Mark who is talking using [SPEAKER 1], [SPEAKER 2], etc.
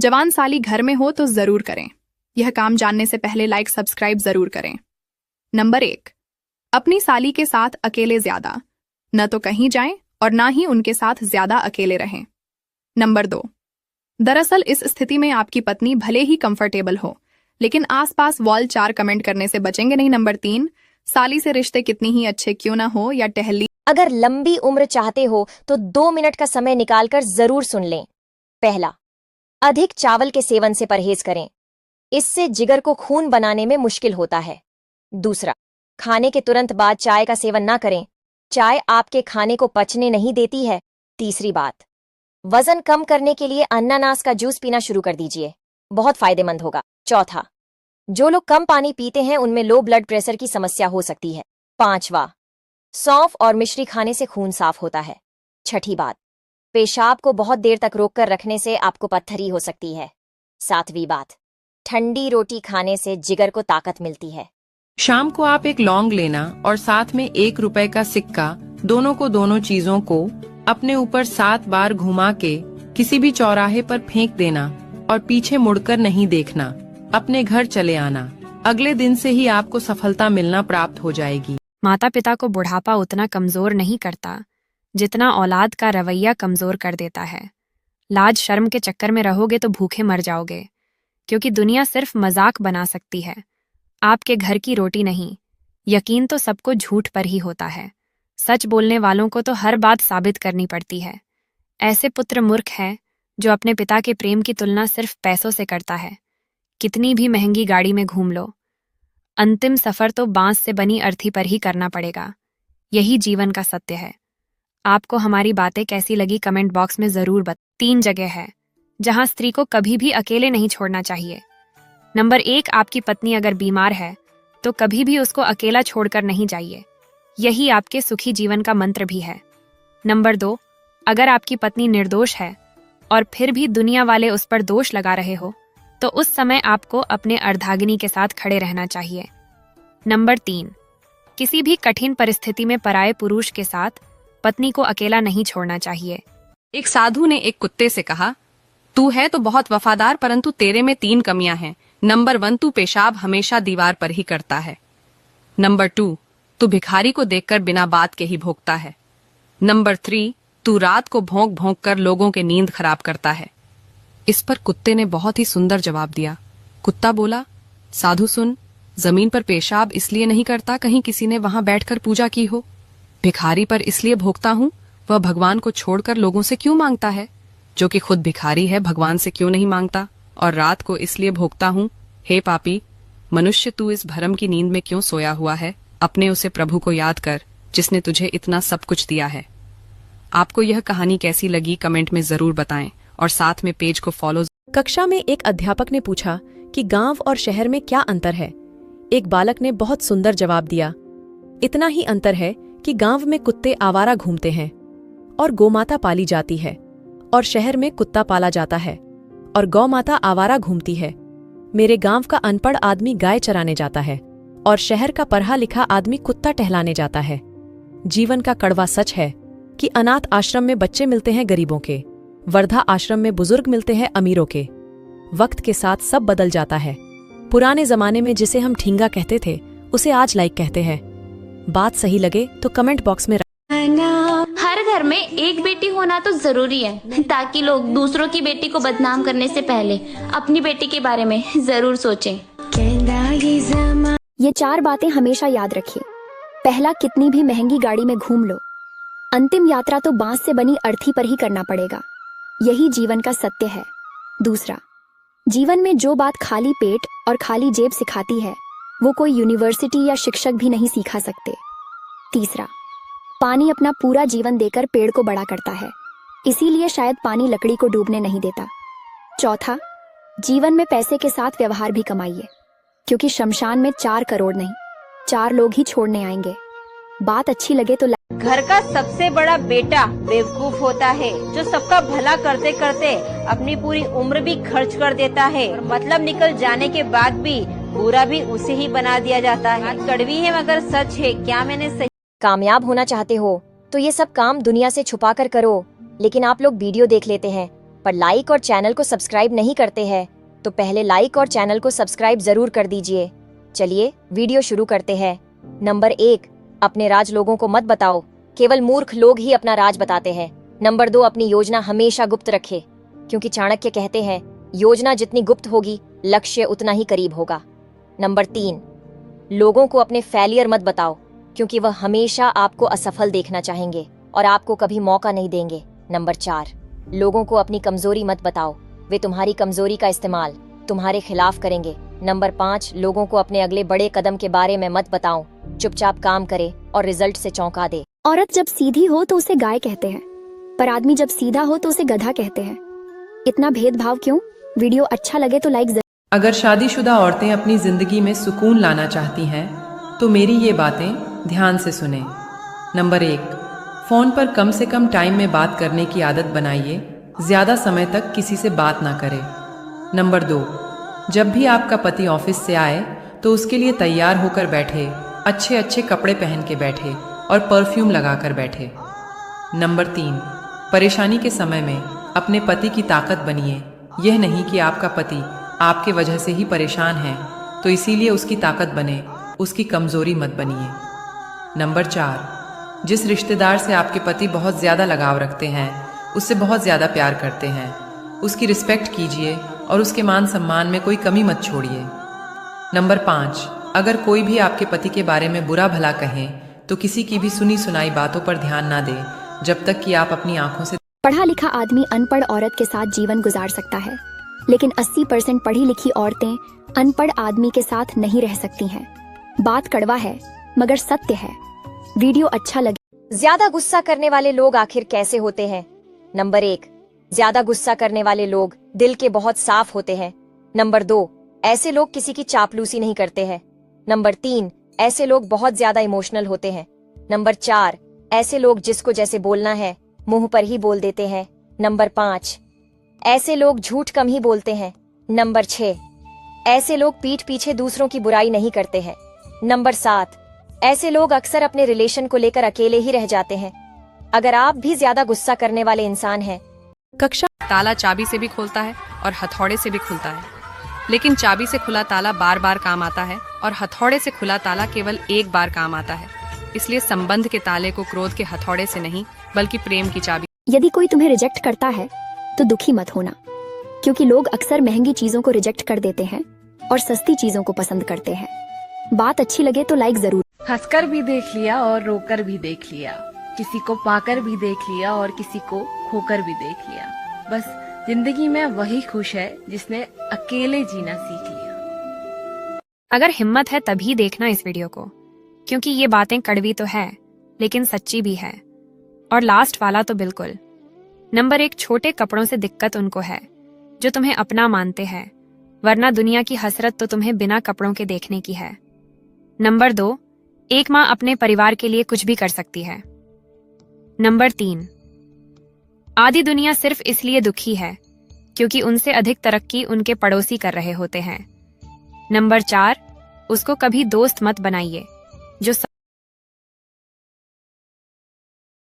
[SPEAKER 1] जवान साली घर में हो तो जरूर करें। यह काम जानने से पहले लाइक सब्सक्राइब जरूर करें। नंबर 1, अपनी साली के साथ अकेले ज्यादा, न तो कहीं जाएं और ना ही उनके साथ ज्यादा अकेले रहें। नंबर 2, दरअसल इस स्थिति में आपकी पत्नी भले ही कंफर्टेबल हो, लेकिन आसपास वॉल 4 कमेंट करने से बचेंगे नहीं। नंबर 3, साली से रिश्ते कितनी ही अच्छे क्यों ना हो या टहली,
[SPEAKER 2] अगर लंबी उम्र चाहते हो तो 2 मिनट का समय निकालकर जरूर सुन लें। पहला, अधिक चावल के सेवन से परहेज करें, इससे जिगर को खून बनाने में मुश्किल होता है। दूसरा, खाने के तुरंत बाद चाय का सेवन ना करें, चाय आपके खाने को पचने नहीं देती है। तीसरी बात, वजन कम करने के लिए अनानास का जूस पीना शुरू कर दीजिए, बहुत फायदेमंद होगा। चौथा, जो लोग कम पानी पीते हैं उनमें लो ब्लड प्रेशर की समस्या हो सकती है। पांचवा, सौंफ और मिश्री खाने से खून साफ होता है। छठी बात, पेशाब को बहुत देर तक रोककर रखने से आपको पत्थरी हो सकती है। सातवीं बात, ठंडी रोटी खाने से जिगर को ताकत मिलती है।
[SPEAKER 3] शाम को आप एक लौंग लेना और साथ में 1 रुपए का सिक्का, दोनों चीजों को अपने ऊपर 7 बार घुमा के किसी भी चौराहे पर फेंक देना और पीछे मुड़कर नहीं देखना। अपने घर चले आना, अगले दिन से ही आपको सफलता मिलना प्राप्त हो जाएगी।
[SPEAKER 4] माता पिता को बुढ़ापा उतना कमजोर नहीं करता जितना औलाद का रवैया कमजोर कर देता है। लाज शर्म के चक्कर में रहोगे तो भूखे मर जाओगे, क्योंकि दुनिया सिर्फ मजाक बना सकती है, आपके घर की रोटी नहीं। यकीन तो सबको झूठ पर ही होता है, सच बोलने वालों को तो हर बात साबित करनी पड़ती है। ऐसे पुत्र मूर्ख हैं जो अपने पिता के प्रेम की तुलना सिर्फ पैसों से करता है। कितनी भी महंगी गाड़ी में घूम लो, अंतिम सफर तो बांस से बनी अर्थी पर ही करना पड़ेगा। यही जीवन का सत्य है। आपको हमारी बातें कैसी लगी कमेंट बॉक्स में जरूर 3 जगह है जहां स्त्री को कभी भी अकेले नहीं छोड़ना चाहिए। नंबर 1, आपकी पत्नी अगर बीमार है तो कभी भी उसको अकेला छोड़कर नहीं जाइए, यही आपके सुखी जीवन का मंत्र भी है। नंबर 2, अगर आपकी पत्नी निर्दोष है और फिर भी दुनिया वाले उस पर दोष लगा रहे हो तो उस समय आपको अपने अर्धांगिनी के साथ खड़े रहना चाहिए। नंबर 3, किसी भी कठिन परिस्थिति में पराये पुरुष के साथ पत्नी को अकेला नहीं छोड़ना चाहिए।
[SPEAKER 5] एक साधु ने एक कुत्ते से कहा, तू है तो बहुत वफादार, परंतु तेरे में 3 कमियां हैं। नंबर 1, तू पेशाब हमेशा दीवार पर ही करता है। नंबर 2, तू भिखारी को देखकर बिना बात के ही भोंकता है। नंबर 3, तू रात को भौंक भौंक कर लोगों के नींद खराब करता है। इस पर कुत्ते ने बहुत ही सुंदर जवाब दिया। कुत्ता बोला, साधु सुन, जमीन पर पेशाब इसलिए नहीं करता कहीं किसी ने वहां बैठकर पूजा की हो। भिखारी पर इसलिए भोंकता हूँ, वह भगवान को छोड़कर लोगों से क्यों मांगता है, जो कि खुद भिखारी है भगवान से क्यों नहीं मांगता। और रात को इसलिए भोंकता हूँ, हे पापी मनुष्य, तू इस भरम की नींद में क्यों सोया हुआ है, अपने उसे प्रभु को याद कर जिसने तुझे इतना सब कुछ दिया है। आपको यह कहानी कैसी लगी कमेंट में जरूर बताएं और साथ में पेज को फॉलो।
[SPEAKER 6] कक्षा में एक अध्यापक ने पूछा कि गांव और शहर में क्या अंतर है। एक बालक ने बहुत सुंदर जवाब दिया, इतना ही अंतर है कि गांव में कुत्ते आवारा घूमते हैं और गौमाता पाली जाती है, और शहर में कुत्ता पाला जाता है और गौमाता आवारा घूमती है। मेरे गांव का अनपढ़ आदमी गाय चराने जाता है और शहर का पढ़ा लिखा आदमी कुत्ता टहलाने जाता है। जीवन का कड़वा सच है कि अनाथ आश्रम में बच्चे मिलते हैं गरीबों के, वर्धा आश्रम में बुजुर्ग मिलते हैं अमीरों के। वक्त के साथ सब बदल जाता है। पुराने जमाने में जिसे हम ठींगा कहते थे उसे आज लाइक कहते हैं। बात सही लगे तो कमेंट बॉक्स में
[SPEAKER 7] हर घर में एक बेटी होना तो जरूरी है, ताकि लोग दूसरों की बेटी को बदनाम करने से पहले अपनी बेटी के बारे में जरूर सोचें।
[SPEAKER 8] ये 4 बातें हमेशा याद रखिए। पहला, कितनी भी महंगी गाड़ी में घूम लो, अंतिम यात्रा तो बांस से बनी अर्थी पर ही करना पड़ेगा, यही जीवन का सत्य है। दूसरा, जीवन में जो बात खाली पेट और खाली जेब सिखाती है वो कोई यूनिवर्सिटी या शिक्षक भी नहीं सिखा सकते। तीसरा, पानी अपना पूरा जीवन देकर पेड़ को बड़ा करता है, इसीलिए शायद पानी लकड़ी को डूबने नहीं देता। चौथा, जीवन में पैसे के साथ व्यवहार भी कमाइए, क्योंकि शमशान में 4 करोड़ नहीं 4 लोग ही छोड़ने आएंगे। बात अच्छी लगे तो
[SPEAKER 9] घर का सबसे बड़ा बेटा बेवकूफ होता है, जो सबका भला करते करते अपनी पूरी उम्र भी खर्च कर देता है, और मतलब निकल जाने के बाद भी बुरा भी उसे ही बना दिया जाता है। बात कड़वी है मगर सच है, क्या मैंने सही।
[SPEAKER 2] कामयाब होना चाहते हो तो ये सब काम दुनिया से छुपा कर करो, लेकिन आप लोग वीडियो देख लेते हैं पर लाइक और चैनल को सब्सक्राइब नहीं करते हैं तो पहले लाइक और चैनल को सब्सक्राइब जरूर कर दीजिए। चलिए वीडियो शुरू करते हैं। नंबर 1, अपने राज लोगों को मत बताओ, केवल मूर्ख लोग ही अपना राज बताते हैं। नंबर 2, अपनी योजना हमेशा गुप्त रखे, क्योंकि चाणक्य कहते हैं योजना जितनी गुप्त होगी लक्ष्य उतना ही करीब होगा। नंबर 3, लोगों को अपने फेलियर मत बताओ, क्योंकि वह हमेशा आपको असफल देखना चाहेंगे और आपको कभी मौका नहीं देंगे। नंबर 4, लोगों को अपनी कमजोरी मत बताओ, वे तुम्हारी कमजोरी का इस्तेमाल तुम्हारे खिलाफ करेंगे। नंबर 5, लोगों को अपने अगले बड़े कदम के बारे में मत बताओ, चुपचाप काम करे और रिजल्ट से चौंका दे।
[SPEAKER 8] औरत जब सीधी हो तो उसे गाय कहते हैं, पर आदमी जब सीधा हो तो उसे गधा कहते हैं। इतना भेदभाव क्यों? वीडियो अच्छा लगे तो लाइक
[SPEAKER 3] अगर शादीशुदा औरतें अपनी जिंदगी में सुकून लाना चाहती हैं तो मेरी ये बातें ध्यान से सुनें। नंबर 1, फोन पर कम से कम टाइम में बात करने की आदत बनाइए, ज्यादा समय तक किसी से बात ना करें। नंबर 2, जब भी आपका पति ऑफिस से आए तो उसके लिए तैयार होकर बैठे, अच्छे अच्छे कपड़े पहन के बैठे और परफ्यूम लगाकर बैठे। नंबर 3, परेशानी के समय में अपने पति की ताकत बनिए, यह नहीं कि आपका पति आपके वजह से ही परेशान है तो इसीलिए उसकी ताकत बने, उसकी कमजोरी मत बनिए। नंबर 4, जिस रिश्तेदार से आपके पति बहुत ज्यादा लगाव रखते हैं, उससे बहुत ज्यादा प्यार करते हैं, उसकी रिस्पेक्ट कीजिए और उसके मान सम्मान में कोई कमी मत छोड़िए। नंबर 5, अगर कोई भी आपके पति के बारे में बुरा भला कहे तो किसी की भी सुनी सुनाई बातों पर ध्यान ना दें जब तक कि आप अपनी आंखों से।
[SPEAKER 8] पढ़ा लिखा आदमी अनपढ़ औरत के साथ जीवन गुजार सकता है, लेकिन 80% पढ़ी लिखी औरतें अनपढ़ आदमी के साथ नहीं रह सकती हैं। बात कड़वा है मगर सत्य है। वीडियो अच्छा लगे।
[SPEAKER 2] ज्यादा गुस्सा करने वाले लोग आखिर कैसे होते हैं? नंबर 1, ज्यादा गुस्सा करने वाले लोग दिल के बहुत साफ होते हैं। नंबर 2, ऐसे लोग किसी की चापलूसी नहीं करते हैं। नंबर 3, ऐसे लोग बहुत ज्यादा इमोशनल होते हैं। नंबर 4, ऐसे लोग जिसको जैसे बोलना है मुंह पर ही बोल देते हैं। नंबर 5, ऐसे लोग झूठ कम ही बोलते हैं। नंबर 6, ऐसे लोग पीठ पीछे दूसरों की बुराई नहीं करते हैं। नंबर 7, ऐसे लोग अक्सर अपने रिलेशन को लेकर अकेले ही रह जाते हैं। अगर आप भी ज्यादा गुस्सा करने वाले इंसान हैं।
[SPEAKER 6] कक्षा
[SPEAKER 5] ताला चाबी से भी खोलता है और हथौड़े से भी खुलता है, लेकिन चाबी से खुला ताला बार बार काम आता है और हथौड़े से खुला ताला केवल एक बार काम आता है। इसलिए संबंध के ताले को क्रोध के हथौड़े से नहीं बल्कि प्रेम की चाबी।
[SPEAKER 8] यदि कोई तुम्हें रिजेक्ट करता है तो दुखी मत होना, क्योंकि लोग अक्सर महंगी चीजों को रिजेक्ट कर देते हैं और सस्ती चीजों को पसंद करते हैं। बात अच्छी लगे तो लाइक जरूर।
[SPEAKER 10] हंसकर भी देख लिया और रोकर भी देख लिया, किसी को पाकर भी देख लिया और किसी को खोकर भी देख लिया। बस जिंदगी में वही खुश है जिसने अकेले जीना सीख लिया।
[SPEAKER 4] अगर हिम्मत है तभी देखना इस वीडियो को, क्योंकि ये बातें कड़वी तो है लेकिन सच्ची भी है। और लास्ट वाला तो बिल्कुल। नंबर 1, छोटे कपड़ों से दिक्कत उनको है जो तुम्हें अपना मानते हैं, वरना दुनिया की हसरत तो तुम्हें बिना कपड़ों के देखने की है। नंबर 2, एक माँ अपने परिवार के लिए कुछ भी कर सकती है। नंबर 3, आधी दुनिया सिर्फ इसलिए दुखी है क्योंकि उनसे अधिक तरक्की उनके पड़ोसी कर रहे होते हैं। नंबर 4, उसको कभी दोस्त मत बनाइए जो